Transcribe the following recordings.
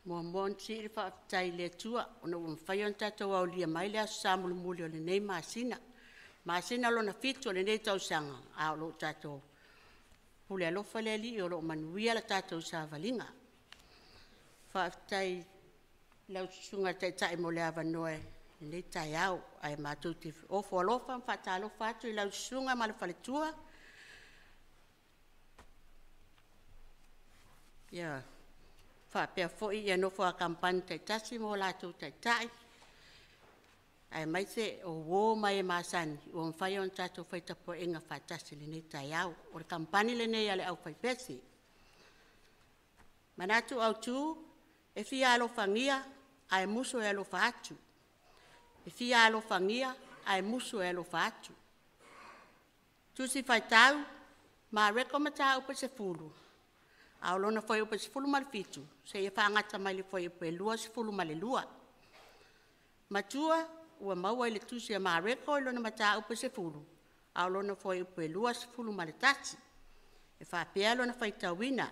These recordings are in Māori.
Mua monti le whaatai le tua, ona ua mwhaion tātou au lia mai lea samulu muli o le nei maasina. Maasina lona fitu o le nei tausanga, a o lo tātou. Pule alofa le li o lo manuia la tātou sa valinga. Whaatai lau sunga tai mo le avanoe, le nei tai au, ai mātou te ofo alofa, whaata alofa atu i lau sunga ma le whaletua. Yeah. Whapea foi ia no wha kampani tai tasi mo lātou tai tai. Ai mai se o wō mai e māsani, o mwhai on tātou whaitapo inga whatasi le nei tai au, o le kampani le nei ale au whaipesi. Manatu au tū, e fia alo whangia, ai muso e alo whaatu. E fia alo whangia, ai muso e alo whaatu. Tusi whaitau, ma reko mata upa se fulu. Au lona foi upa se fulu malfitu, se ia whaangata mai le foi upa e lua se fulu male lua. Matua, ua maua ile tusi a mareko lona mata upa se fulu. Au lona foi upa e lua se fulu male tati. E whapea lona whaitawina.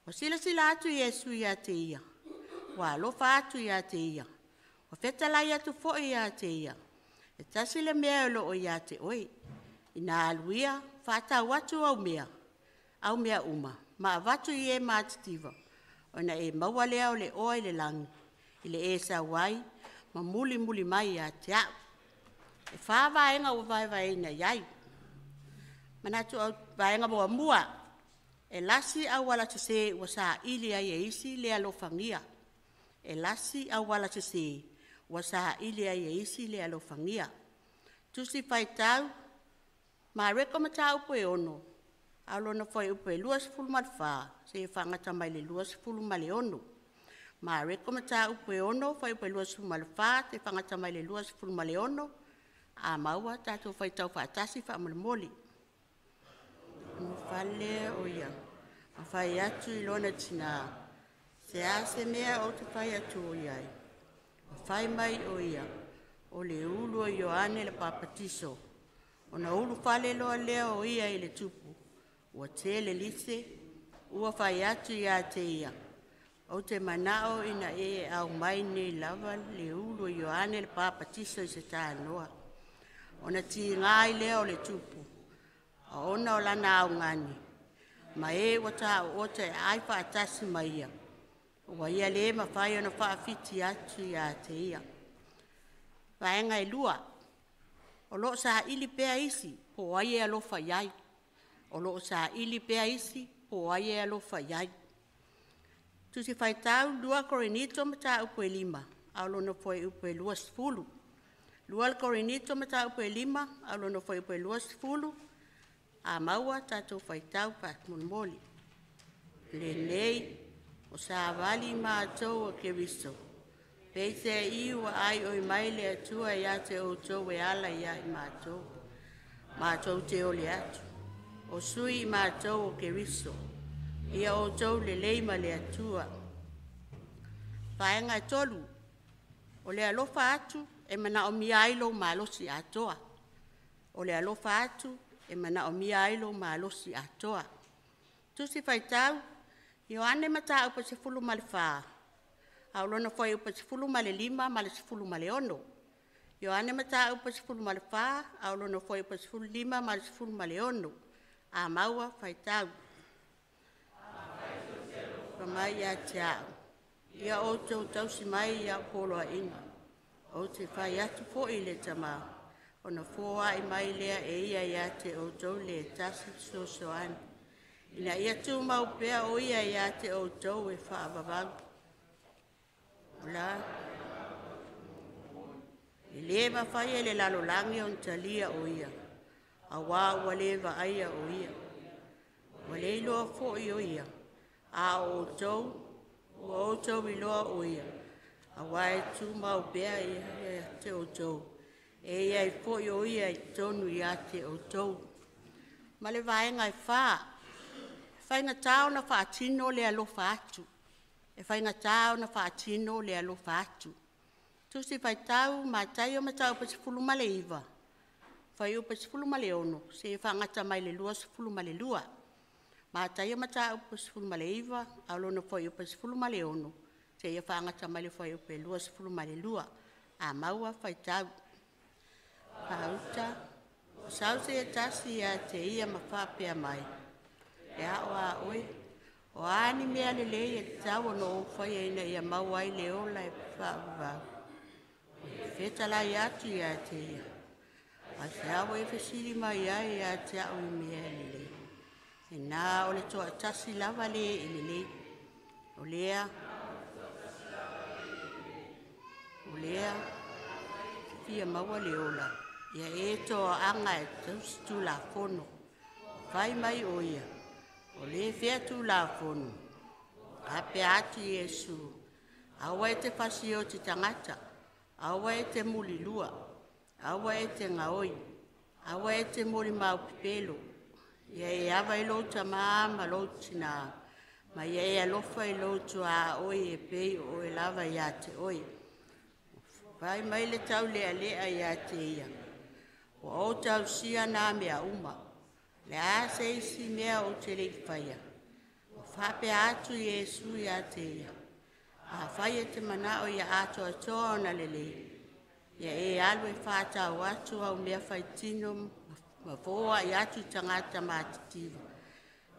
O sila atu Yesu ia te ia. Wa alofa atu ia te ia. O whetalai atu fo ia te ia. E tasi le mea lo o ia te oi. Ina aluia, whata watu au mea. Au mea uma, ma avatu i e mātitiva. Ona e maua lea o le oa i le langi, i le e sa wai, ma muli mai a te au. E wha vaenga o vai ina iai. Manatu au vaenga moa mua, e lasi au wala te se wa sa ili ai e isi lea lo fangia. E lasi au wala te se wa sa ili ai e isi lea lo fangia. Tusi whaitau, ma reko matau po e ono. Alona foi upe luas fulu malfa, se whangata mai le luas fulu male ono. Ma reko mata upe ono, foi upe luas fulu malfa, se whangata mai le luas fulu male ono. A maua, tātou whai tau whaatasi wha moli. Mwhale o ia. Mwhai atu i lona tina. Se a se mea o te whai atu o iai. Mwhai mai o ia. O le ulu o Ioane le papatiso. O na ulu whale loa leo o ia i le tupu. Ua tele lise, ua whai atu ia te ia. O te manao ina e au mai nei lava le ulu Ioane le papatiso i se tā noa. Ona ti ngai leo le tupu. A ona o lana au ngani. Ma e wata o te ai whaatasi mai ia. Ua ia le ma whai ona whaafiti atu ia te ia. Vaenga e lua. O lo sa ili pea isi, po ai e alofa iai. O lo sa ili pea isi, po ai e alofa iai. Tusi whaitau, lua korinito mata upo e lima, au lono foi upo e lua sifulu. Lua korinito mata upo e lima, au lono foi upo e lua sifulu. A maua tātou whaitau pa moli. Le nei, o sa vali mātou o ke viso. Peise iwa ai oi mai le atua ia te o tau e ala ia i mātou. Mātou te ole atu. O sui mātou o ke riso. Ia o tau le leima le atua. Whaenga tolu. O le alofa atu e mana o mia ailo malosi atoa. O le alofa atu e mana o mia ailo malosi atoa. Tusi whaitau, Ioane mata upa se fulu male whaa. Au lona foi upa se fulu male lima, male se fulu male ono. Ioane mata upa se fulu male whaa, au lona foi upa se fulu lima, male se fulu male ono. A maua whaitau. Pamai ia te au. Ia o tau si mai ia poloa inga. O te whai atu po i le tamau. O na fōa i mai lea e ia te o tau le tasi sosoani. Ina ia tu mau pea o ia te o tau e whaababau. Ola. I le mawhai e le lalolangi on talia o ia. A wā wale wa aia o ia. Wale iloa fo i o ia. A o tau i loa o ia. A wā e tu mau bea ia te o tau. E ia i fo i o ia i tonu ia te o tau. Ma le vaenga i wha. Whainga tau na whaatino le alofa atu. E whainga tau na whaatino le alofa atu. Tusi whai tau ma tai o matau pa se fulu male iwa. Whai upa se fulu male ono, se whangata mai le lua se fulu male lua. Mātai mata upa sifulu male iwa, aulona foi upa sifulu male ono. Te ia whaangata male foi upa lua sifulu male lua. A maua whaitau. Pauta. Sauti e tasi ia te ia mawhapea mai. E awa oi. O ani mea lele e tau no whai eina ia maua i leola e whaavau. Whetala i atu ia te ia. A se awa e whesiri mai ai ia te au i mea lele. E nā o le toa tasi lava le e lele. O lea. O lea. Fia maua leola. Ia e toa anga e tausitu la fono. Whai mai o ia. O le fea tu la fono. Ape atu Yesu. Awa e te whasi o te tangata. Awa e te muli lua. Awa e te ngaoi. Awa e te muli mau pipelo. Ia e awa i louta maama loutina. Ma ia e alofa i loutu a oi e pei o e lava ia te oi. Vai mai le tau lea lea ia te ia. O au tau sia nā mea uma. Le a se isi mea o te rei whaia. O whape atu Yesu ia te ia. A whaia te mana o ia ato a tōna lele. Ia e alu e whātau atu au mea whaitino ma fōa i atu tangata mātitiwa.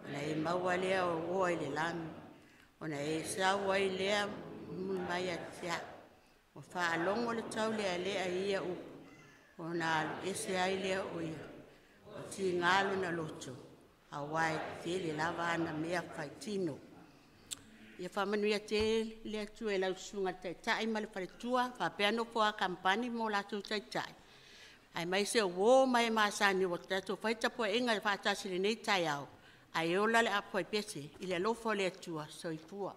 Ona e maua lea o oa i le lami. Ona e saua i lea mai a tia. O whaalongo le tau lea lea ia upu. Ona alu ese ai lea o ia. O ti ngalo na loto. A wai te le lava ana mea whaitino. Ia whamanuia te lea tu e lau sunga te tai ma le whaletua. Whapeano po a kampani mo latu tai tai. Ai mai se o mai masani o tato whaita po e inga whaatasi le nei tai au. Ai ola le apo e pese. I le lofo le atua soifua.